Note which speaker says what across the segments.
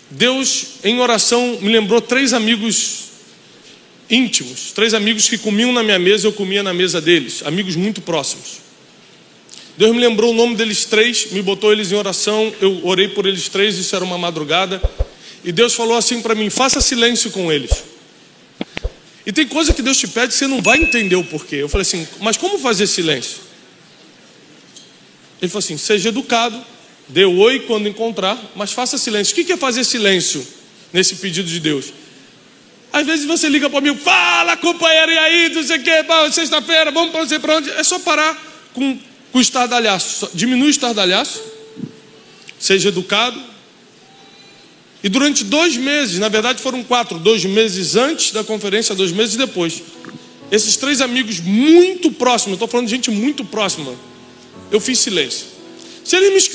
Speaker 1: Deus, em oração, me lembrou 3 amigos íntimos, 3 amigos que comiam na minha mesa e eu comia na mesa deles, amigos muito próximos. Deus me lembrou o nome deles 3, me botou eles em oração, eu orei por eles 3, isso era uma madrugada, e Deus falou assim para mim: faça silêncio com eles. E tem coisa que Deus te pede que você não vai entender o porquê. Eu falei assim: mas como fazer silêncio? Ele falou assim: seja educado, dê oi quando encontrar, mas faça silêncio. O que é fazer silêncio nesse pedido de Deus? Às vezes você liga para mim: fala companheiro, e aí, não sei o que, sexta-feira, vamos para não sei para onde. É só parar com o estardalhaço, diminui o estardalhaço, seja educado. E durante 2 meses, na verdade foram 4, 2 meses antes da conferência, 2 meses depois, esses 3 amigos muito próximos, eu estou falando de gente muito próxima, eu fiz silêncio. Se eles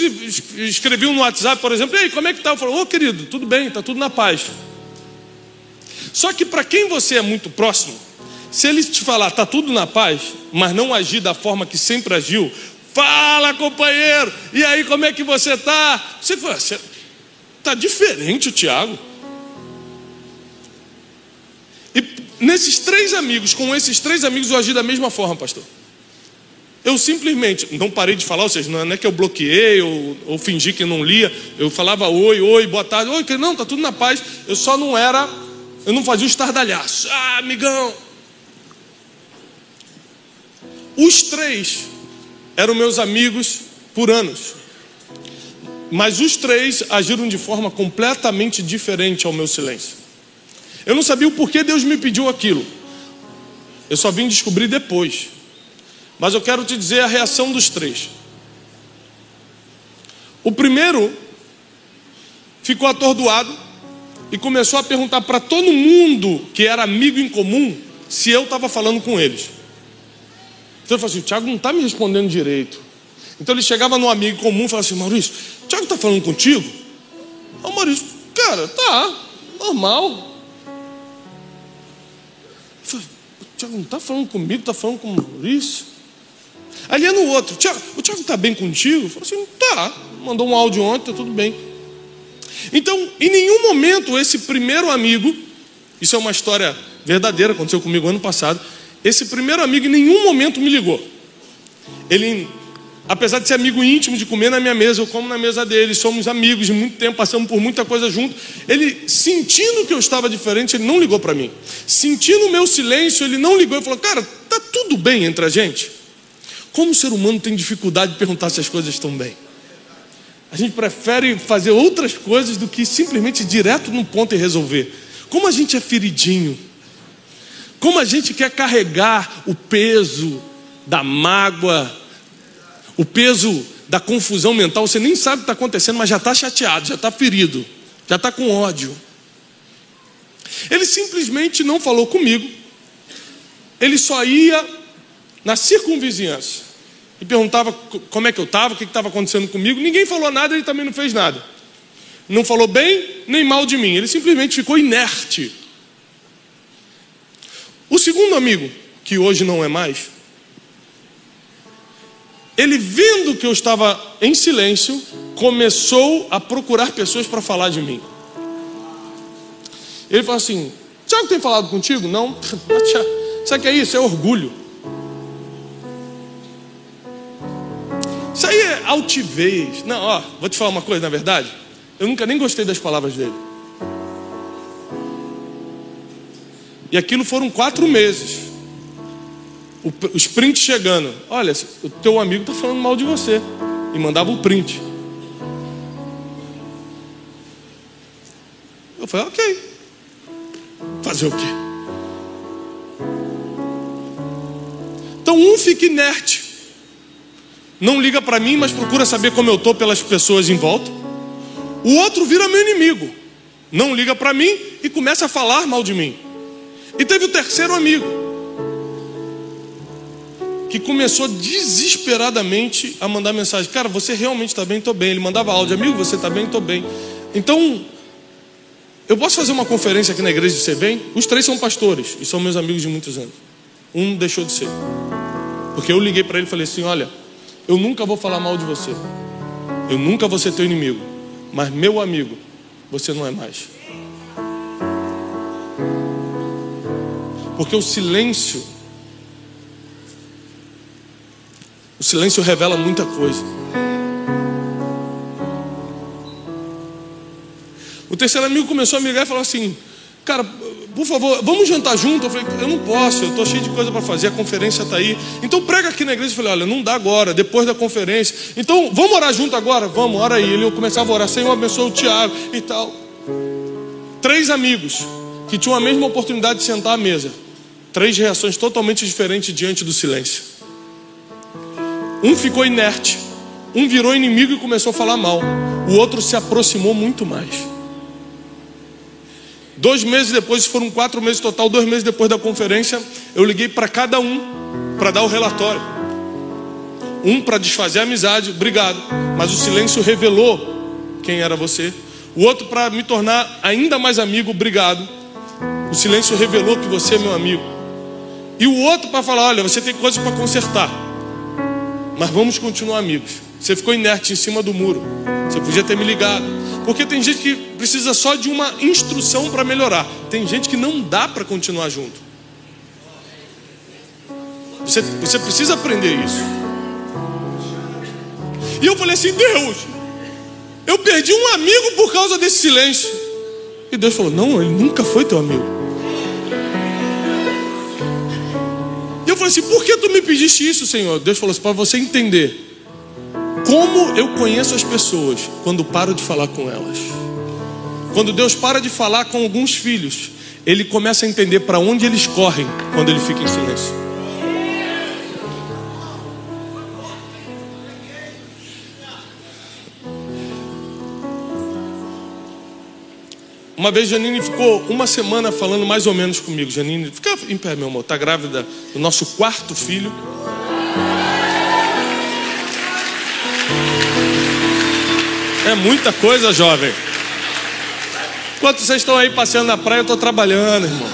Speaker 1: me escreviam no WhatsApp, por exemplo: ei, como é que está? Eu falo: ô querido, tudo bem, está tudo na paz. Só que para quem você é muito próximo, se ele te falar está tudo na paz, mas não agir da forma que sempre agiu: fala companheiro, e aí como é que você está? Você fala: está diferente o Tiago. E nesses 3 amigos, com esses 3 amigos eu agi da mesma forma, pastor. Eu simplesmente não parei de falar, ou seja, não é que eu bloqueei ou fingi que não lia. Eu falava oi, boa tarde, oi, não, está tudo na paz. Eu só não era, eu não fazia o estardalhaço. Ah, amigão. Os 3 eram meus amigos por anos, mas os 3 agiram de forma completamente diferente ao meu silêncio. Eu não sabia o porquê Deus me pediu aquilo, eu só vim descobrir depois. Mas eu quero te dizer a reação dos 3. O primeiro ficou atordoado e começou a perguntar para todo mundo que era amigo em comum se eu estava falando com eles. Então ele falou assim: o Tiago não está me respondendo direito. Então ele chegava no amigo comum e falava assim: Maurício, o Tiago está falando contigo? Ô Maurício, cara, tá, normal. Eu falei: o Tiago não está falando comigo, está falando com o Maurício. Ali é no outro: o Tiago está bem contigo? Eu falei assim: tá, mandou um áudio ontem, está tudo bem. Então, em nenhum momento esse primeiro amigo, isso é uma história verdadeira, aconteceu comigo ano passado, esse primeiro amigo em nenhum momento me ligou. Ele, apesar de ser amigo íntimo, de comer na minha mesa, eu como na mesa dele, somos amigos de muito tempo, passamos por muita coisa junto. Ele, sentindo que eu estava diferente, ele não ligou para mim. Sentindo o meu silêncio, ele não ligou e falou: cara, tá tudo bem entre a gente? Como o ser humano tem dificuldade de perguntar se as coisas estão bem. A gente prefere fazer outras coisas do que simplesmente ir direto no ponto e resolver. Como a gente é feridinho. Como a gente quer carregar o peso da mágoa, o peso da confusão mental. Você nem sabe o que está acontecendo, mas já está chateado, já está ferido, já está com ódio. Ele simplesmente não falou comigo. Ele só ia na circunvizinhança e perguntava como é que eu estava, o que estava acontecendo comigo. Ninguém falou nada, ele também não fez nada. Não falou bem nem mal de mim, ele simplesmente ficou inerte. O segundo amigo, que hoje não é mais, ele, vendo que eu estava em silêncio, começou a procurar pessoas para falar de mim. Ele falou assim: Tiago tem falado contigo? Não. Sabe o que é isso? É orgulho. Isso aí é altivez. Não, ó, vou te falar uma coisa, na verdade, eu nunca nem gostei das palavras dele. E aquilo foram 4 meses. Os prints chegando: olha, o teu amigo está falando mal de você. E mandava o print. Eu falei: ok, fazer o quê? Então um fica inerte, não liga para mim, mas procura saber como eu estou pelas pessoas em volta. O outro vira meu inimigo, não liga para mim e começa a falar mal de mim. E teve o terceiro amigo, que começou desesperadamente a mandar mensagem: cara, você realmente está bem? Estou bem. Ele mandava áudio: amigo, você está bem? Estou bem. Então, eu posso fazer uma conferência aqui na igreja de Você Vem? Os 3 são pastores e são meus amigos de muitos anos. Um deixou de ser, porque eu liguei para ele e falei assim: olha, eu nunca vou falar mal de você, eu nunca vou ser teu inimigo, mas meu amigo você não é mais. Porque o silêncio revela muita coisa. O terceiro amigo começou a me ligar e falou assim: cara, por favor, vamos jantar junto? Eu falei: eu não posso, eu estou cheio de coisa para fazer, a conferência está aí. Então prega aqui na igreja. Eu falei: olha, não dá agora, depois da conferência. Então vamos orar junto agora? Vamos, ora aí. Ele começava a orar: Senhor, abençoa o Tiago e tal. 3 amigos que tinham a mesma oportunidade de sentar à mesa. 3 reações totalmente diferentes diante do silêncio. Um ficou inerte, um virou inimigo e começou a falar mal. O outro se aproximou muito mais. 2 meses depois, foram 4 meses total, 2 meses depois da conferência, eu liguei para cada um para dar o relatório. Um para desfazer a amizade, obrigado, mas o silêncio revelou quem era você. O outro para me tornar ainda mais amigo, obrigado. O silêncio revelou que você é meu amigo. E o outro para falar: olha, você tem coisas para consertar, mas vamos continuar amigos. Você ficou inerte em cima do muro, você podia ter me ligado. Porque tem gente que precisa só de uma instrução para melhorar. Tem gente que não dá para continuar junto. Você precisa aprender isso. E eu falei assim: Deus, eu perdi um amigo por causa desse silêncio. E Deus falou: não, ele nunca foi teu amigo. E eu falei assim: por que tu me pediste isso, Senhor? Deus falou assim: para você entender como eu conheço as pessoas quando paro de falar com elas. Quando Deus para de falar com alguns filhos, Ele começa a entender para onde eles correm quando Ele fica em silêncio. Uma vez Janine ficou 1 semana falando mais ou menos comigo. Janine, fica em pé, meu amor, está grávida do nosso 4º filho. É muita coisa, jovem. Enquanto vocês estão aí passeando na praia, eu estou trabalhando, irmão.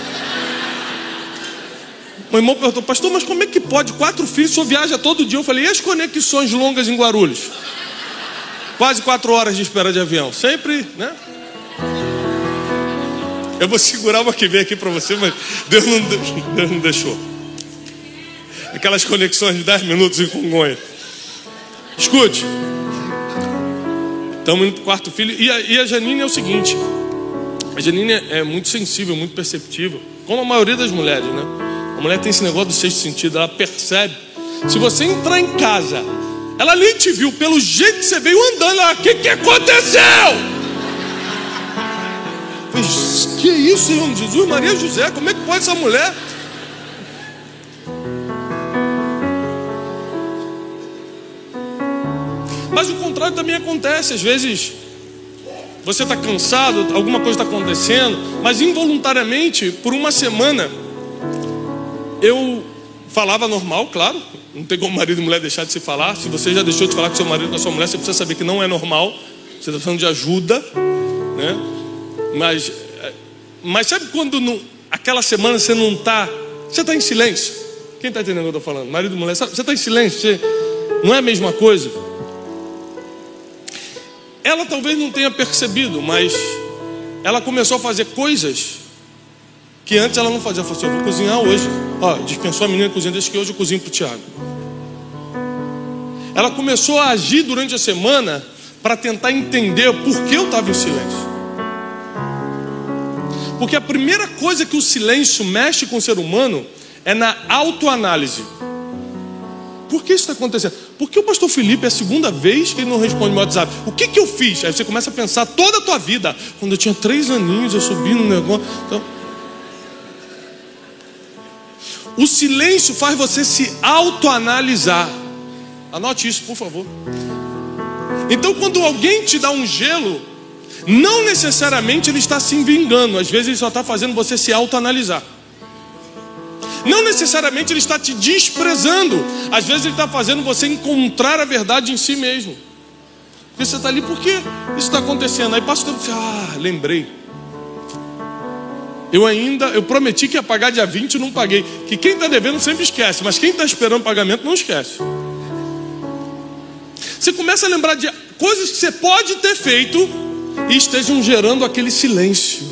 Speaker 1: Meu irmão perguntou: pastor, mas como é que pode? 4 filhos, o senhor viaja todo dia. Eu falei: e as conexões longas em Guarulhos? Quase 4 horas de espera de avião. Sempre, né? Eu vou segurar uma que vem aqui para você, mas Deus não deixou. Aquelas conexões de 10 minutos em Congonha. Escute. Estamos indo para o 4º filho. E a Janine é o seguinte: a Janine é muito sensível, muito perceptível, como a maioria das mulheres, né? A mulher tem esse negócio do 6º sentido. Ela percebe. Se você entrar em casa, ela nem te viu, pelo jeito que você veio andando. O que aconteceu? Que isso, Senhor Jesus, Maria José? Como é que pode essa mulher? Mas o contrário também acontece. Às vezes você está cansado, alguma coisa está acontecendo, mas involuntariamente, por 1 semana, eu falava normal, claro. Não tem como marido e mulher deixar de se falar. Se você já deixou de falar com seu marido ou com a sua mulher, você precisa saber que não é normal. Você está precisando de ajuda, né? Mas sabe quando aquela semana você não está, você está em silêncio? Quem está entendendo o que eu estou falando? Marido e mulher, você está em silêncio, não é a mesma coisa? Ela talvez não tenha percebido, mas ela começou a fazer coisas que antes ela não fazia. Ela falou assim: eu vou cozinhar hoje. Dispensou a menina cozinhando, desde que hoje eu cozinho para o Tiago. Ela começou a agir durante a semana para tentar entender por que eu estava em silêncio. Porque a primeira coisa que o silêncio mexe com o ser humano é na autoanálise. Por que isso está acontecendo? Porque o pastor Felipe é a 2ª vez que ele não responde meu WhatsApp. O que eu fiz? Aí você começa a pensar toda a tua vida. Quando eu tinha 3 aninhos, eu subi no negócio. Então, o silêncio faz você se autoanalisar. Anote isso, por favor. Então, quando alguém te dá um gelo, não necessariamente ele está se vingando. Às vezes ele só está fazendo você se autoanalisar. Não necessariamente ele está te desprezando. Às vezes ele está fazendo você encontrar a verdade em si mesmo. Porque você está ali, por que isso está acontecendo? Aí passa o tempo e você, lembrei. Eu prometi que ia pagar dia 20 e não paguei. Que quem está devendo sempre esquece, mas quem está esperando pagamento não esquece. Você começa a lembrar de coisas que você pode ter feito e estejam gerando aquele silêncio.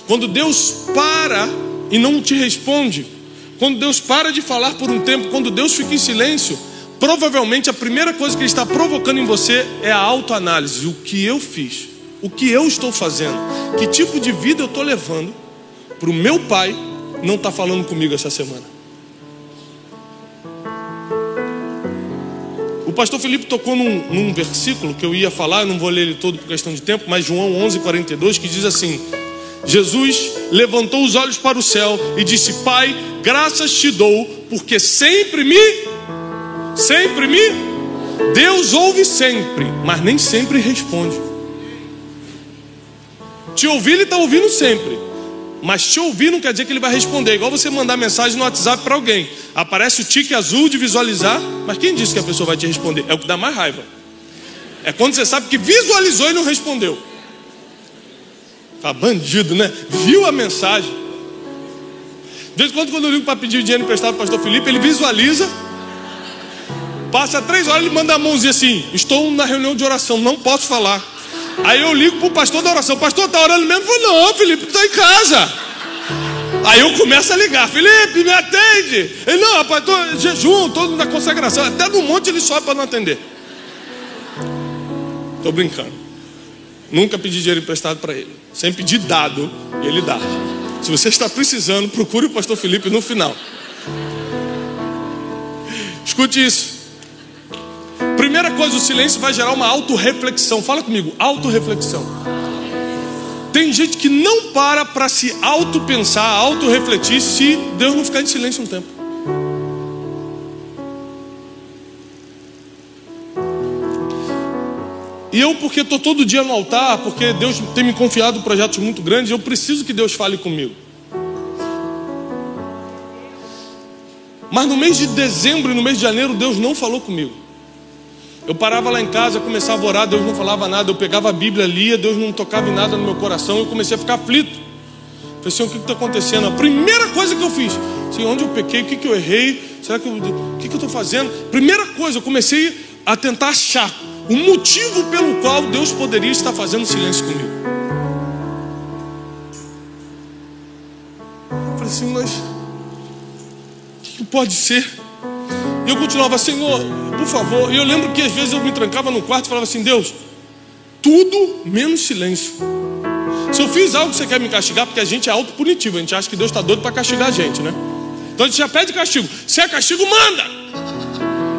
Speaker 1: Quando Deus para e não te responde, quando Deus para de falar por um tempo, quando Deus fica em silêncio, provavelmente a primeira coisa que Ele está provocando em você é a autoanálise. O que eu fiz? O que eu estou fazendo? Que tipo de vida eu estou levando para o meu pai não estar falando comigo essa semana? O pastor Felipe tocou num versículo que eu ia falar, eu não vou ler ele todo por questão de tempo, mas João 11:42, que diz assim: Jesus levantou os olhos para o céu e disse: Pai, graças te dou, porque sempre me... Deus ouve sempre, mas nem sempre responde. Te ouvir, Ele está ouvindo sempre, mas te ouvir não quer dizer que Ele vai responder. Igual você mandar mensagem no WhatsApp para alguém, aparece o tique azul de visualizar, mas quem disse que a pessoa vai te responder? É o que dá mais raiva. É quando você sabe que visualizou e não respondeu. Tá bandido, né? Viu a mensagem. De vez em quando eu ligo para pedir dinheiro emprestado para o pastor Felipe, ele visualiza, passa 3 horas, ele manda a mãozinha assim: estou na reunião de oração, não posso falar. Aí eu ligo para o pastor da oração: pastor, está orando mesmo? Eu falo: não, Felipe, está em casa. Aí eu começo a ligar: Felipe, me atende. Ele: não, rapaz, estou em jejum, estou na consagração. Até no monte ele sobe para não atender. Estou brincando. Nunca pedi dinheiro emprestado para ele. Sempre pedi dado, e ele dá. Se você está precisando, procure o pastor Felipe no final. Escute isso. Primeira coisa, o silêncio vai gerar uma autorreflexão. Fala comigo, autorreflexão. Tem gente que não para se autopensar, autorrefletir, se Deus não ficar em silêncio um tempo. E eu, porque estou todo dia no altar, porque Deus tem me confiado projetos muito grandes, eu preciso que Deus fale comigo. Mas no mês de dezembro e no mês de janeiro, Deus não falou comigo. Eu parava lá em casa, começava a orar, Deus não falava nada. Eu pegava a Bíblia, lia, Deus não tocava em nada no meu coração. Eu comecei a ficar aflito. Falei: Senhor, o que está acontecendo? A primeira coisa que eu fiz: Senhor, onde eu pequei? O que eu errei? Será que o que eu estou fazendo? Primeira coisa, eu comecei a tentar achar o motivo pelo qual Deus poderia estar fazendo silêncio comigo. Eu falei assim: mas o que pode ser? E eu continuava: Senhor, por favor. E eu lembro que às vezes eu me trancava no quarto e falava assim: Deus, tudo menos silêncio. Se eu fiz algo que você quer me castigar, porque a gente é autopunitivo, a gente acha que Deus está doido para castigar a gente, né? Então a gente já pede castigo. Se é castigo, manda.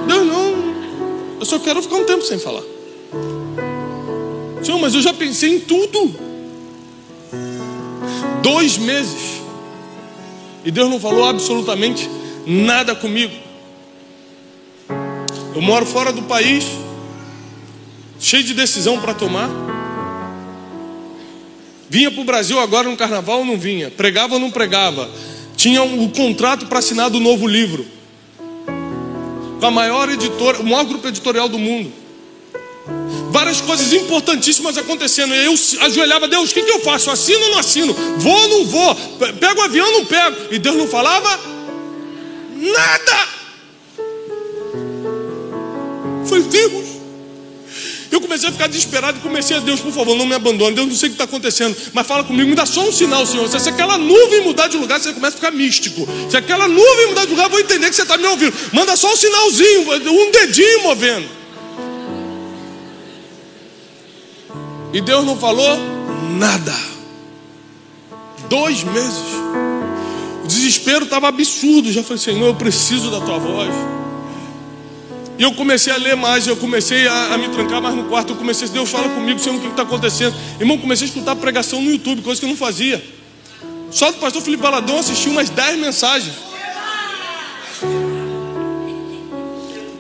Speaker 1: Deus não. Eu só quero ficar um tempo sem falar. Senhor, mas eu já pensei em tudo. 2 meses. E Deus não falou absolutamente nada comigo. Eu moro fora do país, cheio de decisão para tomar. Vinha para o Brasil agora no carnaval ou não vinha? Pregava ou não pregava? Tinha o contrato para assinar do novo livro com a maior editora, o maior grupo editorial do mundo. Várias coisas importantíssimas acontecendo. E eu ajoelhava: Deus, o que eu faço? Assino ou não assino? Vou ou não vou? Pego o avião ou não pego? E Deus não falava nada. Foi Deus. Eu comecei a ficar desesperado e comecei a: Deus, por favor, não me abandone. Deus, não sei o que está acontecendo, mas fala comigo, me dá só um sinal, Senhor. Se aquela nuvem mudar de lugar, você começa a ficar místico. Se aquela nuvem mudar de lugar, eu vou entender que você está me ouvindo. Manda só um sinalzinho, um dedinho movendo. E Deus não falou nada. 2 meses. O desespero estava absurdo. Já falei: Senhor, eu preciso da tua voz. E eu comecei a ler mais, eu comecei a me trancar mais no quarto. Eu comecei: Deus, fala comigo, Senhor, o que está acontecendo? Irmão, comecei a escutar pregação no YouTube, coisa que eu não fazia. Só do pastor Felipe Baladão assisti umas 10 mensagens.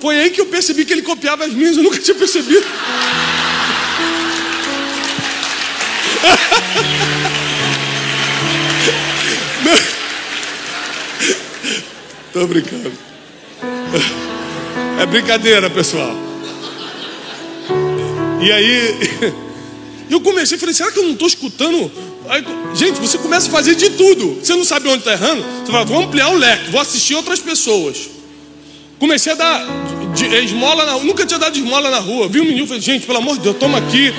Speaker 1: Foi aí que eu percebi que ele copiava as minhas, eu nunca tinha percebido. Tô brincando. É brincadeira, pessoal. E aí eu comecei, falei: será que eu não estou escutando? Aí, gente, você começa a fazer de tudo. Você não sabe onde está errando? Você fala: vou ampliar o leque, vou assistir outras pessoas. Comecei a dar esmola na rua. Nunca tinha dado esmola na rua. Vi um menino e falei: gente, pelo amor de Deus, toma aqui.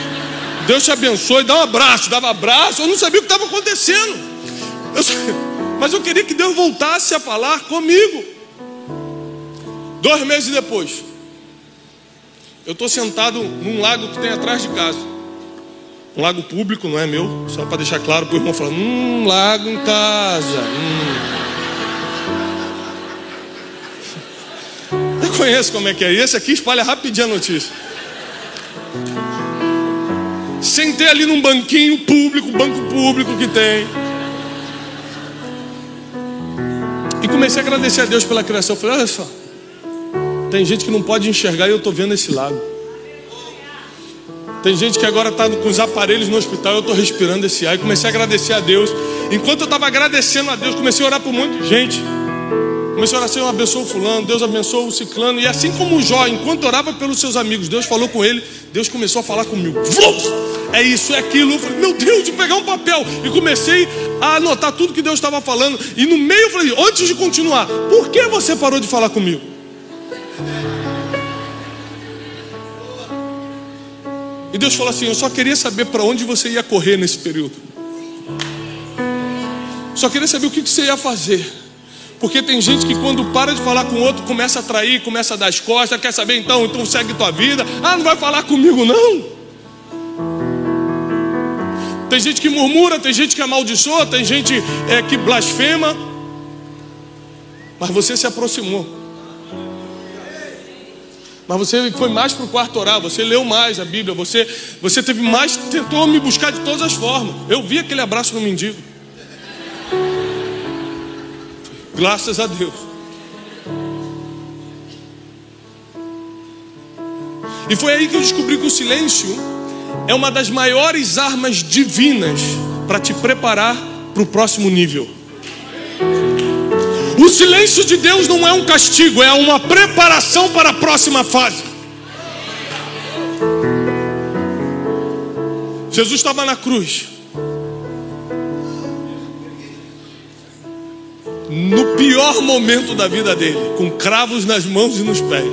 Speaker 1: Deus te abençoe, dá um abraço. Dava abraço, eu não sabia o que estava acontecendo. Mas eu queria que Deus voltasse a falar comigo. 2 meses depois, eu estou sentado num lago que tem atrás de casa. Um lago público, não é meu. Só para deixar claro para o irmão falar, lago em casa. Eu conheço como é que é. Esse aqui espalha rapidinho a notícia. Sentei ali num banquinho público, banco público que tem. E comecei a agradecer a Deus pela criação. Eu falei, olha só, tem gente que não pode enxergar e eu estou vendo esse lago. Tem gente que agora está com os aparelhos no hospital e eu estou respirando esse ar. E comecei a agradecer a Deus. Enquanto eu estava agradecendo a Deus, comecei a orar por um monte de gente. Comecei a orar, Senhor, abençoa o fulano, Deus abençoa o ciclano. E assim como o Jó, enquanto orava pelos seus amigos, Deus falou com ele, Deus começou a falar comigo. É isso, é aquilo. Eu falei, meu Deus, de pegar um papel. E comecei a anotar tudo que Deus estava falando. E no meio eu falei, antes de continuar, por que você parou de falar comigo? E Deus falou assim, eu só queria saber para onde você ia correr nesse período. Só queria saber o que você ia fazer. Porque tem gente que quando para de falar com o outro, começa a trair, começa a dar as costas. Quer saber então segue tua vida. Ah, não vai falar comigo não. Tem gente que murmura, tem gente que amaldiçoa, tem gente que blasfema. Mas você se aproximou. Mas você foi mais para o quarto orar, você leu mais a Bíblia, você teve mais, tentou me buscar de todas as formas. Eu vi aquele abraço no mendigo. Graças a Deus. E foi aí que eu descobri que o silêncio é uma das maiores armas divinas para te preparar para o próximo nível. O silêncio de Deus não é um castigo, é uma preparação para a próxima fase. Jesus estava na cruz, no pior momento da vida dele, com cravos nas mãos e nos pés.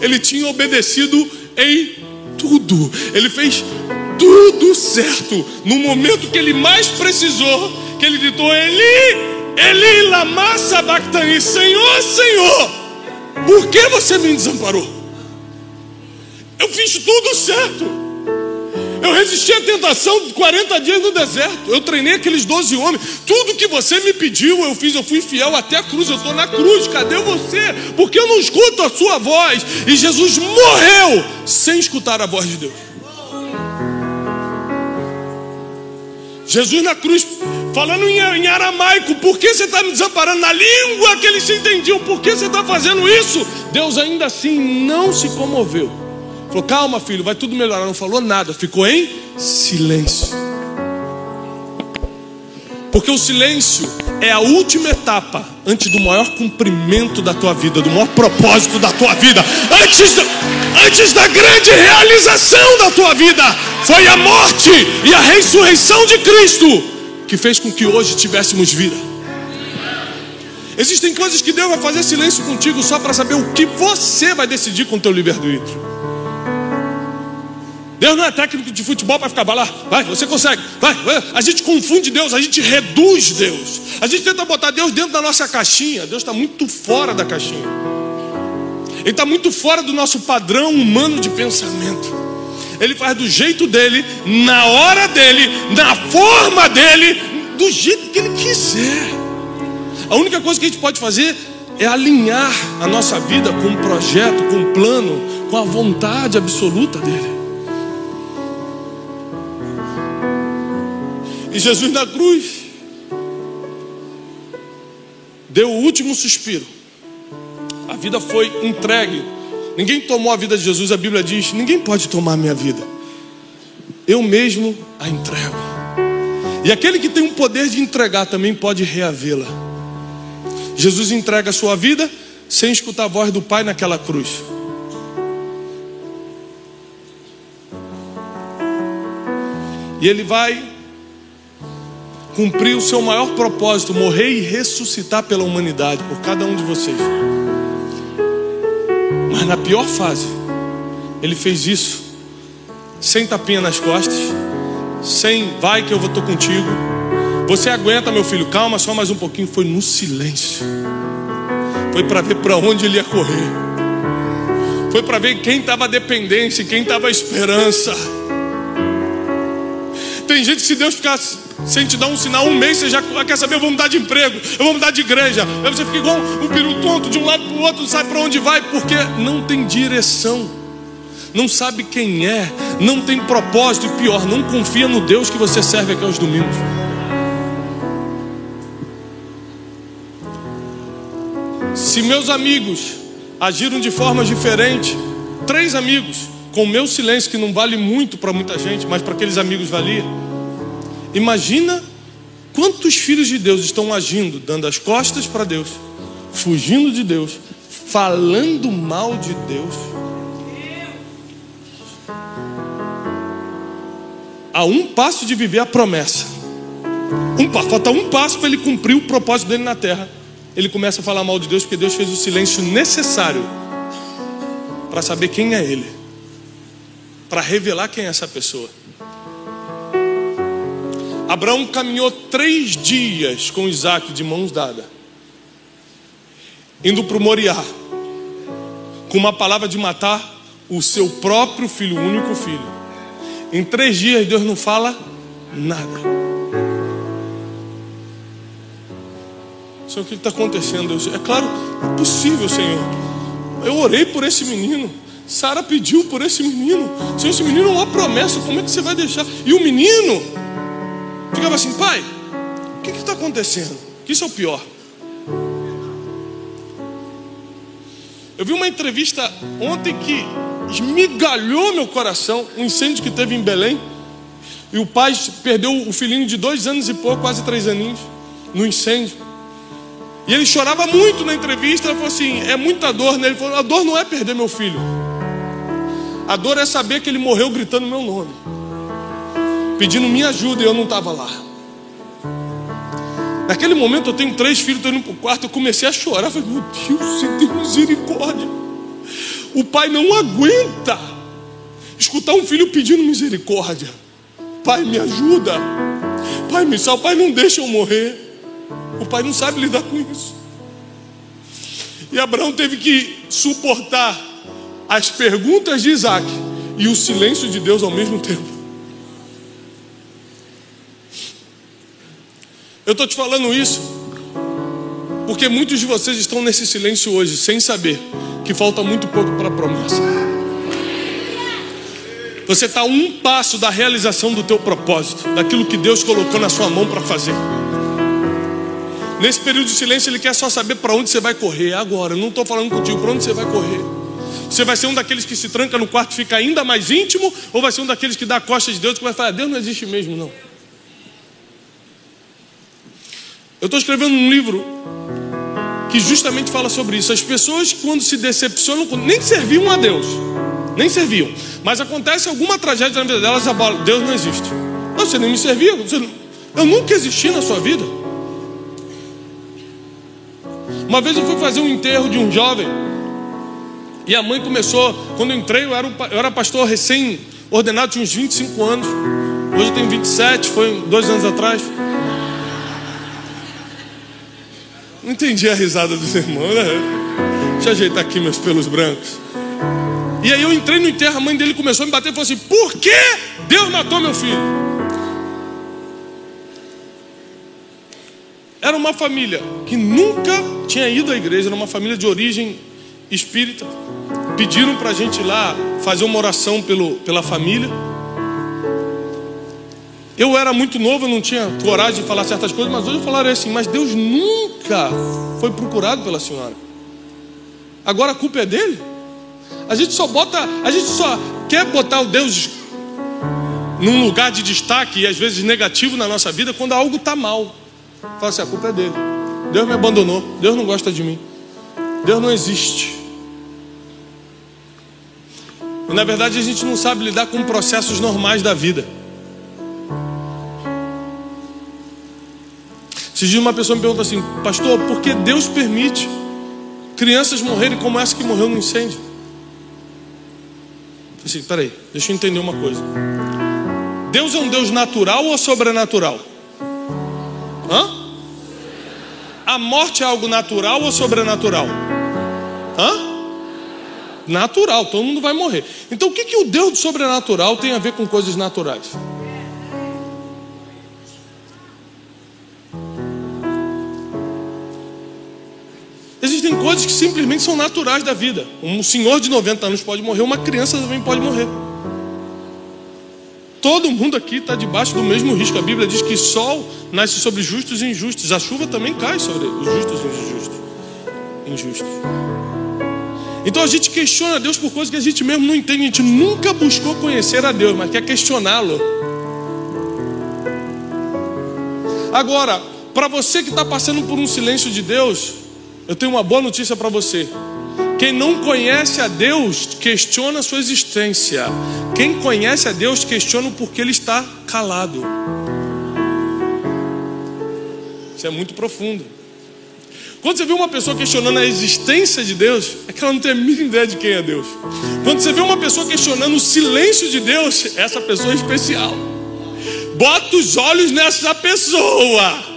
Speaker 1: Ele tinha obedecido em tudo, ele fez tudo certo. No momento que ele mais precisou, que ele gritou, Eli, lama sabachthani, Senhor, Senhor, por que você me desamparou? Eu fiz tudo certo. Eu resisti à tentação de 40 dias no deserto. Eu treinei aqueles 12 homens. Tudo que você me pediu eu fiz. Eu fui fiel até a cruz. Eu estou na cruz. Cadê você? Porque eu não escuto a sua voz. E Jesus morreu sem escutar a voz de Deus. Jesus na cruz, falando em aramaico, por que você está me desamparando? Na língua que eles se entendiam, por que você está fazendo isso? Deus ainda assim não se comoveu. Falou, calma filho, vai tudo melhorar. Não falou nada, ficou em silêncio. Porque o silêncio é a última etapa antes do maior cumprimento da tua vida, do maior propósito da tua vida, antes da grande realização da tua vida. Foi a morte e a ressurreição de Cristo que fez com que hoje tivéssemos vida. Existem coisas que Deus vai fazer silêncio contigo só para saber o que você vai decidir com o teu livre-arbítrio. Deus não é técnico de futebol para ficar, vai lá, vai, você consegue, vai. A gente confunde Deus, a gente reduz Deus. A gente tenta botar Deus dentro da nossa caixinha. Deus está muito fora da caixinha. Ele está muito fora do nosso padrão humano de pensamento. Ele faz do jeito dele, na hora dele, na forma dele, do jeito que ele quiser. A única coisa que a gente pode fazer é alinhar a nossa vida com um projeto, com um plano, com a vontade absoluta dele. E Jesus na cruz deu o último suspiro. A vida foi entregue. Ninguém tomou a vida de Jesus. A Bíblia diz, ninguém pode tomar a minha vida. Eu mesmo a entrego. E aquele que tem o poder de entregar também pode reavê-la. Jesus entrega a sua vida sem escutar a voz do Pai naquela cruz. E ele vai cumprir o seu maior propósito, morrer e ressuscitar pela humanidade, por cada um de vocês. Mas na pior fase, ele fez isso sem tapinha nas costas, sem vai que eu estou contigo. Você aguenta, meu filho, calma, só mais um pouquinho. Foi no silêncio. Foi para ver para onde ele ia correr. Foi para ver quem estava dependência, quem estava esperança. Tem gente que se Deus ficar sem te dar um sinal, um mês você já quer saber, eu vou mudar de emprego, eu vou mudar de igreja. Aí você fica igual um peru tonto, de um lado para o outro, não sabe para onde vai, porque não tem direção, não sabe quem é, não tem propósito, e pior, não confia no Deus que você serve aqui aos domingos. Se meus amigos agiram de forma diferente, 3 amigos, com o meu silêncio, que não vale muito para muita gente, mas para aqueles amigos valia. Imagina quantos filhos de Deus estão agindo, dando as costas para Deus, fugindo de Deus, falando mal de Deus. A um passo de viver a promessa. Falta um passo para ele cumprir o propósito dele na terra. Ele começa a falar mal de Deus, porque Deus fez o silêncio necessário para saber quem é ele, para revelar quem é essa pessoa. Abraão caminhou 3 dias com Isaac de mãos dadas, indo para o Moriá, com uma palavra de matar o seu próprio filho, o único filho. Em 3 dias Deus não fala nada. Senhor, o que está acontecendo? É claro, é possível, Senhor. Eu orei por esse menino, Sara pediu por esse menino. Senhor, esse menino é uma promessa, como é que você vai deixar? E o menino ficava assim: pai, o que está acontecendo? Que isso é o pior. Eu vi uma entrevista ontem que esmigalhou meu coração. Um incêndio que teve em Belém, e o pai perdeu o filhinho de 2 anos e pouco, quase 3 aninhos, no incêndio. E ele chorava muito na entrevista. Ele falou assim: é muita dor, né? Ele falou: a dor não é perder meu filho, a dor é saber que ele morreu gritando meu nome, pedindo minha ajuda, e eu não estava lá. Naquele momento eu tenho 3 filhos, estou indo para o quarto, eu comecei a chorar. Eu falei: meu Deus, você tem misericórdia. O pai não aguenta escutar um filho pedindo misericórdia. Pai, me ajuda. Pai, me salva. Pai, não deixa eu morrer. O pai não sabe lidar com isso. E Abraão teve que suportar as perguntas de Isaac e o silêncio de Deus ao mesmo tempo. Eu estou te falando isso porque muitos de vocês estão nesse silêncio hoje, sem saber que falta muito pouco para a promessa. Você está a um passo da realização do teu propósito, daquilo que Deus colocou na sua mão para fazer. Nesse período de silêncio Ele quer só saber para onde você vai correr agora. Eu não estou falando contigo para onde você vai correr. Você vai ser um daqueles que se tranca no quarto e fica ainda mais íntimo, ou vai ser um daqueles que dá a costa de Deus e vai falar: Deus não existe mesmo, não. Eu estou escrevendo um livro que justamente fala sobre isso. As pessoas, quando se decepcionam, nem serviam a Deus, nem serviam, mas acontece alguma tragédia na vida delas, Deus não existe. Não, você nem me servia, eu nunca existi na sua vida. Uma vez eu fui fazer um enterro de um jovem, e a mãe começou, quando eu entrei, eu era pastor recém-ordenado, tinha uns 25 anos. Hoje eu tenho 27, foi 2 anos atrás. Não entendi a risada dos irmãos, né? Deixa eu ajeitar aqui meus pelos brancos. E aí eu entrei no enterro, a mãe dele começou a me bater e falou assim: por que Deus matou meu filho? Era uma família que nunca tinha ido à igreja, era uma família de origem espírita. Pediram para a gente ir lá fazer uma oração pela família. Eu era muito novo, eu não tinha coragem de falar certas coisas, mas hoje eu falaria assim: mas Deus nunca foi procurado pela senhora. Agora a culpa é dele? A gente só quer botar o Deus num lugar de destaque e às vezes negativo na nossa vida quando algo está mal. Fala assim: a culpa é dele. Deus me abandonou, Deus não gosta de mim, Deus não existe. E na verdade a gente não sabe lidar com processos normais da vida. Esses dias uma pessoa me pergunta assim: pastor, por que Deus permite crianças morrerem como essa que morreu no incêndio? Assim, peraí, deixa eu entender uma coisa. Deus é um Deus natural ou sobrenatural? Hã? A morte é algo natural ou sobrenatural? Hã? Natural, todo mundo vai morrer. Então o que o Deus do sobrenatural tem a ver com coisas naturais? Existem coisas que simplesmente são naturais da vida. Um senhor de 90 anos pode morrer, uma criança também pode morrer. Todo mundo aqui está debaixo do mesmo risco. A Bíblia diz que sol nasce sobre justos e injustos. A chuva também cai sobre os justos e injustos. Então a gente questiona Deus por coisas que a gente mesmo não entende. A gente nunca buscou conhecer a Deus, mas quer questioná-lo. Agora, para você que está passando por um silêncio de Deus, eu tenho uma boa notícia para você. Quem não conhece a Deus, questiona a sua existência. Quem conhece a Deus, questiona o porquê Ele está calado. Isso é muito profundo. Quando você vê uma pessoa questionando a existência de Deus, é que ela não tem a mínima ideia de quem é Deus. Quando você vê uma pessoa questionando o silêncio de Deus, essa pessoa é especial. Bota os olhos nessa pessoa.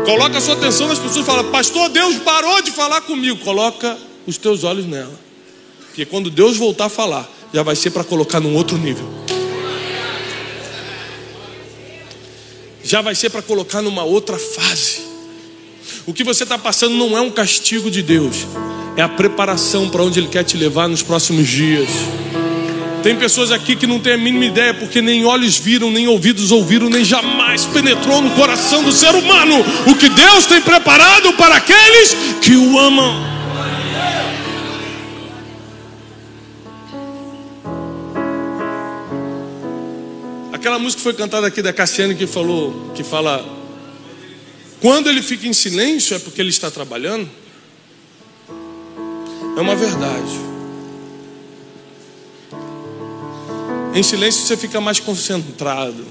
Speaker 1: Coloca a sua atenção nas pessoas e fala: pastor, Deus parou de falar comigo. Coloca os teus olhos nela. Porque quando Deus voltar a falar, já vai ser para colocar num outro nível. Já vai ser para colocar numa outra fase. O que você está passando não é um castigo de Deus, é a preparação para onde Ele quer te levar nos próximos dias. Tem pessoas aqui que não têm a mínima ideia, porque nem olhos viram, nem ouvidos ouviram, nem jamais penetrou no coração do ser humano o que Deus tem preparado para aqueles que o amam. Aquela música que foi cantada aqui da Cassiane que fala: quando ele fica em silêncio é porque ele está trabalhando. É uma verdade. Em silêncio você fica mais concentrado.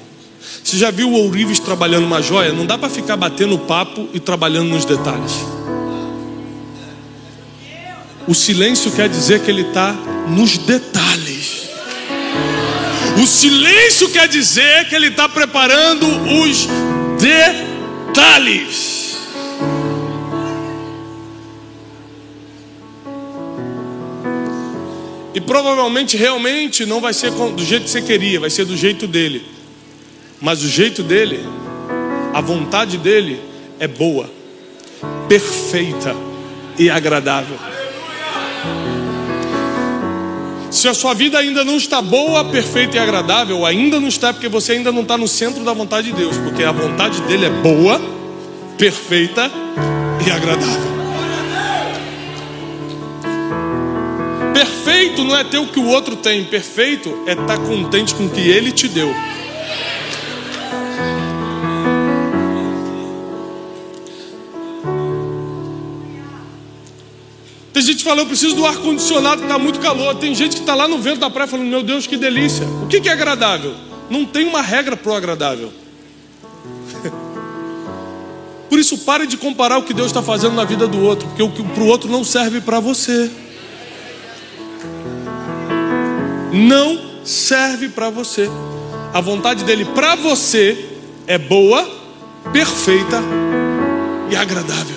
Speaker 1: Você já viu o ourives trabalhando uma joia? Não dá para ficar batendo papo e trabalhando nos detalhes. O silêncio quer dizer que ele está nos detalhes. O silêncio quer dizer que ele está preparando os detalhes. E provavelmente, realmente, não vai ser do jeito que você queria, vai ser do jeito dele. Mas o jeito dele, a vontade dele é boa, perfeita e agradável. Se a sua vida ainda não está boa, perfeita e agradável, ainda não está, porque você ainda não está no centro da vontade de Deus. Porque a vontade dele é boa, perfeita e agradável. Perfeito não é ter o que o outro tem. Perfeito é estar contente com o que ele te deu. Tem gente que fala: eu preciso do ar-condicionado que está muito calor. Tem gente que está lá no vento da praia falando: meu Deus, que delícia. O que é agradável? Não tem uma regra para o agradável. Por isso, pare de comparar o que Deus está fazendo na vida do outro, porque o que para o outro não serve para você. Não serve para você. A vontade dele para você é boa, perfeita e agradável.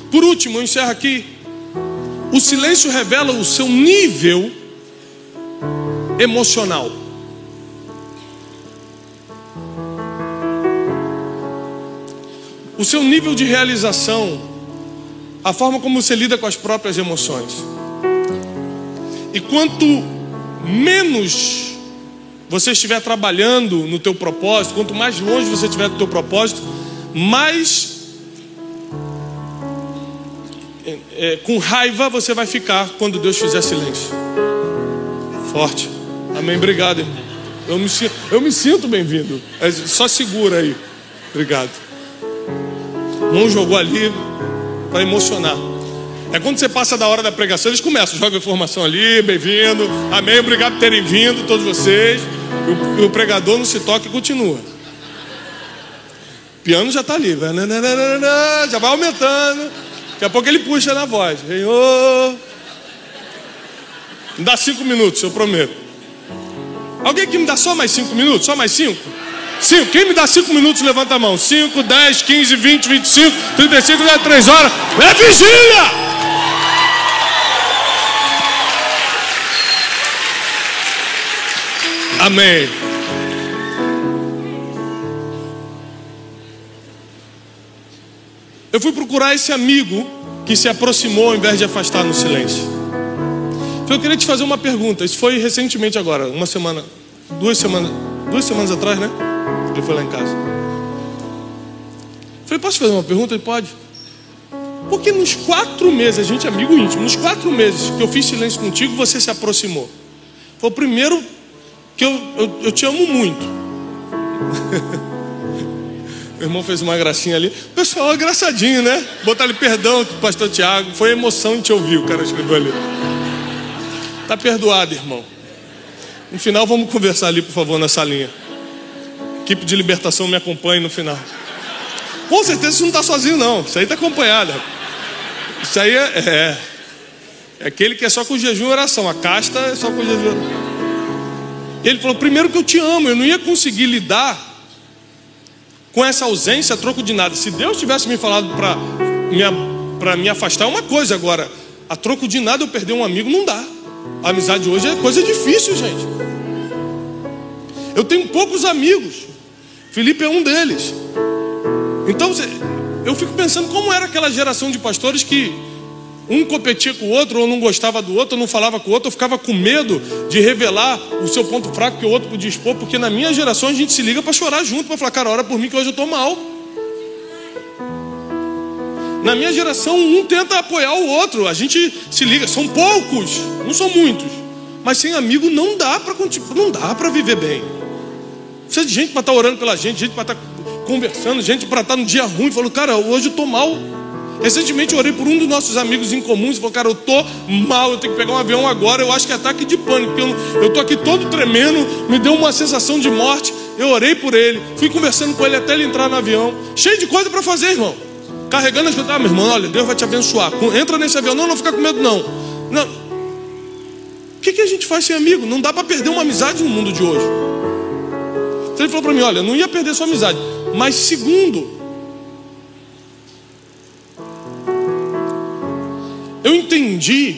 Speaker 1: Por último, eu encerro aqui. O silêncio revela o seu nível emocional. O seu nível de realização, a forma como você lida com as próprias emoções. E quanto menos você estiver trabalhando no teu propósito, quanto mais longe você estiver do teu propósito, mais com raiva você vai ficar quando Deus fizer silêncio. Forte. Amém, obrigado, irmão. Eu me sinto bem-vindo. Só segura aí. Obrigado. Não jogou ali para emocionar. É quando você passa da hora da pregação, eles começam, jogam informação ali, bem-vindo, amém, obrigado por terem vindo, todos vocês. O pregador não se toca e continua. O piano já está ali, já vai aumentando. Daqui a pouco ele puxa na voz: Senhor. Me dá 5 minutos, eu prometo. Alguém que me dá só mais 5 minutos? Só mais 5? 5. Quem me dá 5 minutos, levanta a mão. 5, 10, 15, 20, 25, 35, 3 horas. É vigília! Amém. Eu fui procurar esse amigo que se aproximou ao invés de afastar no silêncio. Eu queria te fazer uma pergunta. Isso foi recentemente agora, uma semana, 2 semanas atrás, né? Ele foi lá em casa. Falei, posso te fazer uma pergunta? Ele pode. Porque nos 4 meses, a gente é amigo íntimo, nos 4 meses que eu fiz silêncio contigo, você se aproximou. Foi o primeiro que eu te amo muito. Meu irmão fez uma gracinha ali. O pessoal é engraçadinho, né? Botar ali perdão, pastor Tiago. Foi emoção de te ouvir, o cara escreveu ali. Tá perdoado, irmão. No final vamos conversar ali, por favor, na salinha. Equipe de libertação me acompanhe no final. Com certeza você não está sozinho, não. Isso aí está acompanhado. Isso aí é aquele que é só com jejum e oração. A casta é só com jejum e oração. Ele falou, primeiro que eu te amo. Eu não ia conseguir lidar com essa ausência a troco de nada. Se Deus tivesse me falado para me afastar, é uma coisa. Agora, a troco de nada eu perder um amigo, não dá. A amizade hoje é coisa difícil, gente. Eu tenho poucos amigos. Felipe é um deles. Então, eu fico pensando como era aquela geração de pastores que um competia com o outro, ou não gostava do outro, ou não falava com o outro, ou ficava com medo de revelar o seu ponto fraco que o outro podia expor, porque na minha geração a gente se liga para chorar junto, para falar, cara, ora por mim que hoje eu estou mal. Na minha geração, um tenta apoiar o outro, a gente se liga, são poucos, não são muitos, mas sem amigo não dá para viver bem. Precisa de gente para estar orando pela gente para estar conversando, gente para estar no dia ruim, falando, cara, hoje eu estou mal. Recentemente eu orei por um dos nossos amigos em comuns e falou, cara, eu estou mal, eu tenho que pegar um avião agora, eu acho que é ataque de pânico, porque eu estou aqui todo tremendo, me deu uma sensação de morte. Eu orei por ele, fui conversando com ele até ele entrar no avião, cheio de coisa para fazer, irmão, carregando as coisas. Meu irmão, olha, Deus vai te abençoar, entra nesse avião, não fica com medo não. O que a gente faz sem amigo? Não dá para perder uma amizade no mundo de hoje. Então ele falou para mim, olha, não ia perder sua amizade, mas segundo, eu entendi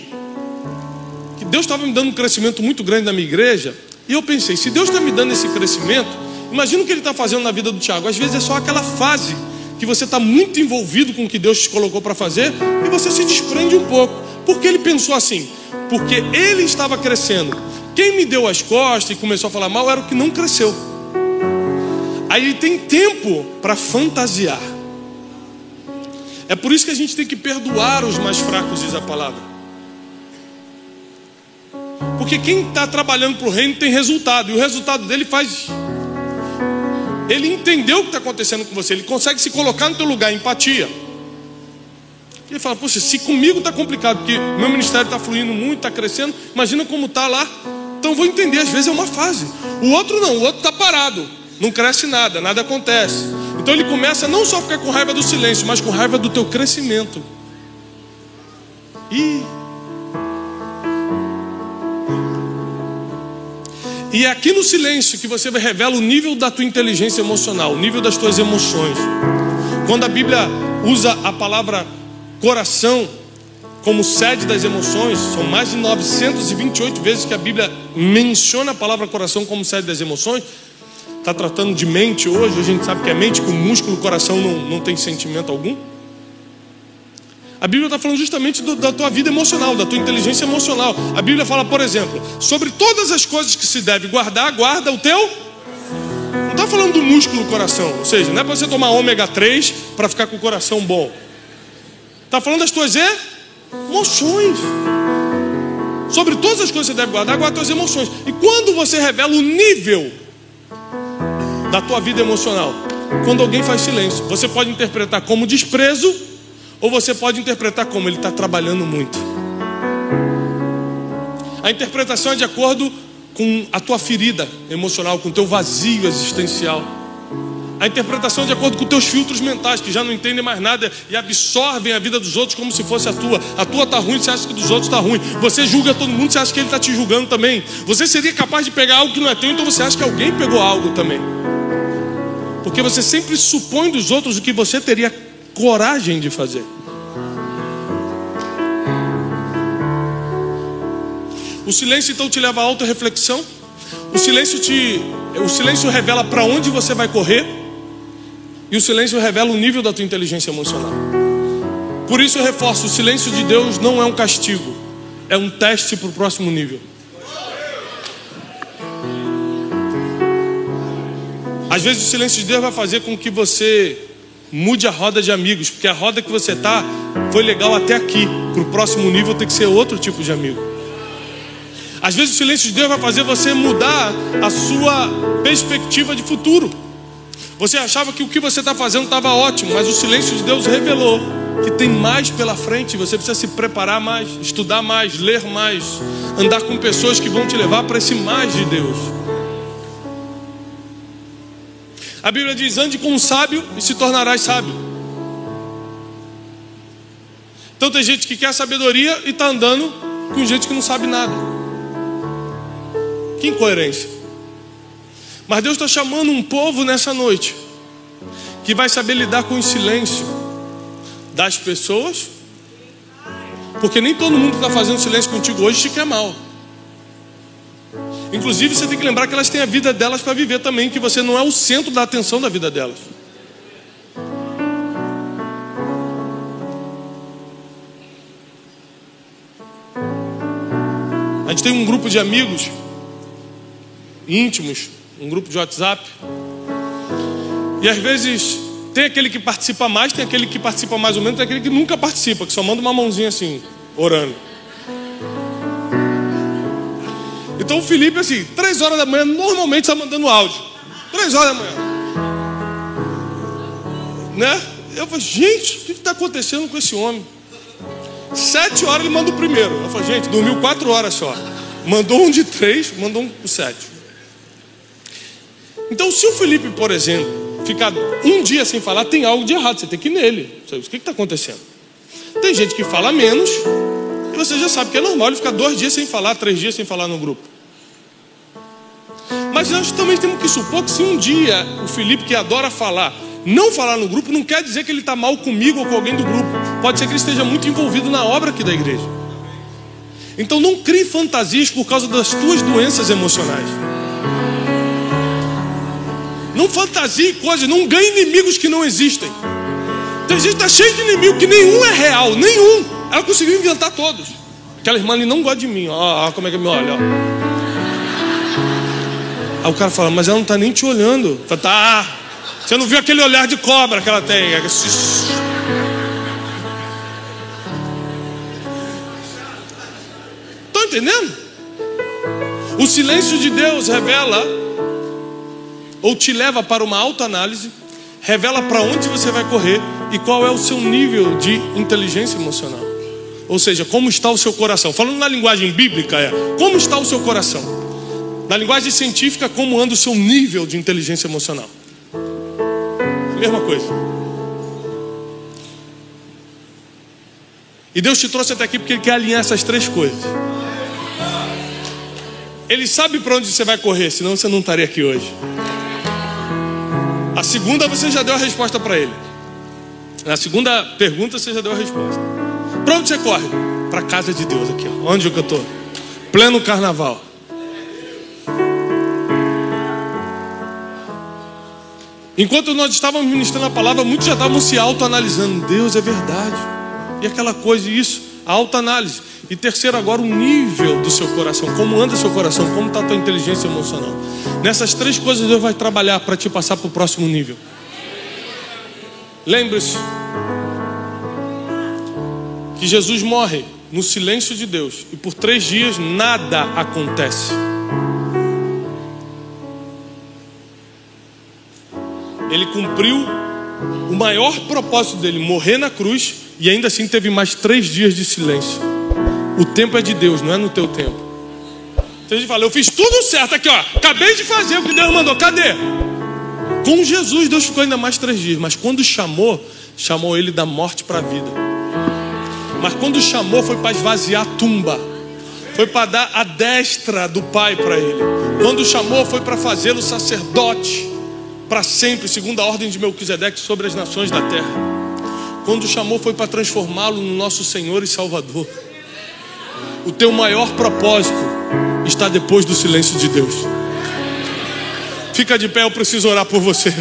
Speaker 1: que Deus estava me dando um crescimento muito grande na minha igreja. E eu pensei, se Deus está me dando esse crescimento, imagina o que Ele está fazendo na vida do Tiago. Às vezes é só aquela fase que você está muito envolvido com o que Deus te colocou para fazer e você se desprende um pouco. Por que ele pensou assim? Porque ele estava crescendo. Quem me deu as costas e começou a falar mal era o que não cresceu. Aí ele tem tempo para fantasiar. É por isso que a gente tem que perdoar os mais fracos, diz a palavra. Porque quem está trabalhando para o reino tem resultado. E o resultado dele faz... Ele entendeu o que está acontecendo com você. Ele consegue se colocar no teu lugar, empatia. Ele fala, poxa, se comigo está complicado, porque meu ministério está fluindo muito, está crescendo, imagina como está lá. Então eu vou entender, às vezes é uma fase. O outro não, o outro está parado. Não cresce nada, nada acontece. Então ele começa não só a ficar com raiva do silêncio, mas com raiva do teu crescimento. E é aqui no silêncio que você revela o nível da tua inteligência emocional, o nível das tuas emoções. Quando a Bíblia usa a palavra coração como sede das emoções, são mais de 928 vezes que a Bíblia menciona a palavra coração como sede das emoções. Está tratando de mente hoje, a gente sabe que é mente, que o músculo, o coração não tem sentimento algum. A Bíblia está falando justamente da tua vida emocional, da tua inteligência emocional. A Bíblia fala, por exemplo, sobre todas as coisas que se deve guardar, guarda o teu. Não está falando do músculo do coração, ou seja, não é para você tomar ômega 3 para ficar com o coração bom. Está falando das tuas emoções. Sobre todas as coisas que você deve guardar, guarda as tuas emoções. E quando você revela o nível da tua vida emocional, quando alguém faz silêncio, você pode interpretar como desprezo, ou você pode interpretar como ele está trabalhando muito. A interpretação é de acordo com a tua ferida emocional, com o teu vazio existencial. A interpretação de acordo com os teus filtros mentais, que já não entendem mais nada e absorvem a vida dos outros como se fosse a tua. A tua está ruim, você acha que dos outros está ruim. Você julga todo mundo, você acha que ele está te julgando também. Você seria capaz de pegar algo que não é teu, então você acha que alguém pegou algo também. Porque você sempre supõe dos outros o que você teria coragem de fazer. O silêncio então te leva à autorreflexão. O silêncio revela para onde você vai correr. E o silêncio revela o nível da tua inteligência emocional. Por isso eu reforço, o silêncio de Deus não é um castigo, é um teste para o próximo nível. Às vezes o silêncio de Deus vai fazer com que você mude a roda de amigos, porque a roda que você está foi legal até aqui. Para o próximo nível tem que ser outro tipo de amigo. Às vezes o silêncio de Deus vai fazer você mudar a sua perspectiva de futuro. Você achava que o que você está fazendo estava ótimo, mas o silêncio de Deus revelou que tem mais pela frente. Você precisa se preparar mais, estudar mais, ler mais, andar com pessoas que vão te levar para esse mais de Deus. A Bíblia diz: ande como um sábio e se tornarás sábio. Então tem gente que quer sabedoria e está andando com gente que não sabe nada. Que incoerência. Mas Deus está chamando um povo nessa noite que vai saber lidar com o silêncio das pessoas, porque nem todo mundo que está fazendo silêncio contigo hoje te quer mal. Inclusive você tem que lembrar que elas têm a vida delas para viver também, que você não é o centro da atenção da vida delas. A gente tem um grupo de amigos íntimos, um grupo de WhatsApp, e às vezes tem aquele que participa mais, tem aquele que participa mais ou menos, tem aquele que nunca participa, que só manda uma mãozinha assim, orando. Então o Felipe, assim, 3 horas da manhã, normalmente está mandando áudio. 3 horas da manhã, né? Eu falei, gente, o que está acontecendo com esse homem? 7 horas ele manda o primeiro. Eu falei, gente, dormiu 4 horas só. Mandou um de 3, mandou um de 7. Então, se o Felipe, por exemplo, ficar um dia sem falar, tem algo de errado, você tem que ir nele. O que está acontecendo? Tem gente que fala menos, e você já sabe que é normal ele ficar 2 dias sem falar, 3 dias sem falar no grupo. Mas nós também temos que supor que se um dia o Felipe, que adora falar, não falar no grupo, não quer dizer que ele está mal comigo ou com alguém do grupo. Pode ser que ele esteja muito envolvido na obra aqui da igreja. Então não crie fantasias por causa das tuas doenças emocionais. Não fantasie coisas, não ganhe inimigos que não existem. Tem gente que está cheio de inimigo que nenhum é real, nenhum. Ela conseguiu inventar todos. Aquela irmã ali não gosta de mim, ó, como é que me olha, ó. Aí o cara fala, mas ela não está nem te olhando. Fala, tá, você não viu aquele olhar de cobra que ela tem? Estão entendendo? O silêncio de Deus revela, ou te leva para uma autoanálise, revela para onde você vai correr e qual é o seu nível de inteligência emocional. Ou seja, como está o seu coração. Falando na linguagem bíblica, como está o seu coração. Na linguagem científica, como anda o seu nível de inteligência emocional. A mesma coisa. E Deus te trouxe até aqui porque Ele quer alinhar essas 3 coisas. Ele sabe para onde você vai correr, senão você não estaria aqui hoje. A segunda você já deu a resposta para ele. Na segunda pergunta você já deu a resposta. Para onde você corre? Para a casa de Deus aqui, ó. Onde eu estou? Pleno carnaval. Enquanto nós estávamos ministrando a palavra, muitos já estavam se autoanalisando. Deus, é verdade. E aquela coisa, isso, a autoanálise. E terceiro agora, o nível do seu coração. Como anda o seu coração, como está a tua inteligência emocional. Nessas 3 coisas Deus vai trabalhar para te passar para o próximo nível. Lembre-se que Jesus morre no silêncio de Deus. E por 3 dias nada acontece. Ele cumpriu o maior propósito dele, morrer na cruz. E ainda assim teve mais 3 dias de silêncio. O tempo é de Deus, não é no teu tempo. Então a gente fala, eu fiz tudo certo aqui, ó. Acabei de fazer o que Deus mandou, cadê? Com Jesus, Deus ficou ainda mais 3 dias. Mas quando chamou ele da morte para a vida. Mas quando chamou, foi para esvaziar a tumba. Foi para dar a destra do Pai para ele. Quando chamou, foi para fazê-lo sacerdote para sempre, segundo a ordem de Melquisedeque, sobre as nações da terra. Quando chamou, foi para transformá-lo no nosso Senhor e Salvador. O teu maior propósito está depois do silêncio de Deus. Fica de pé, eu preciso orar por você.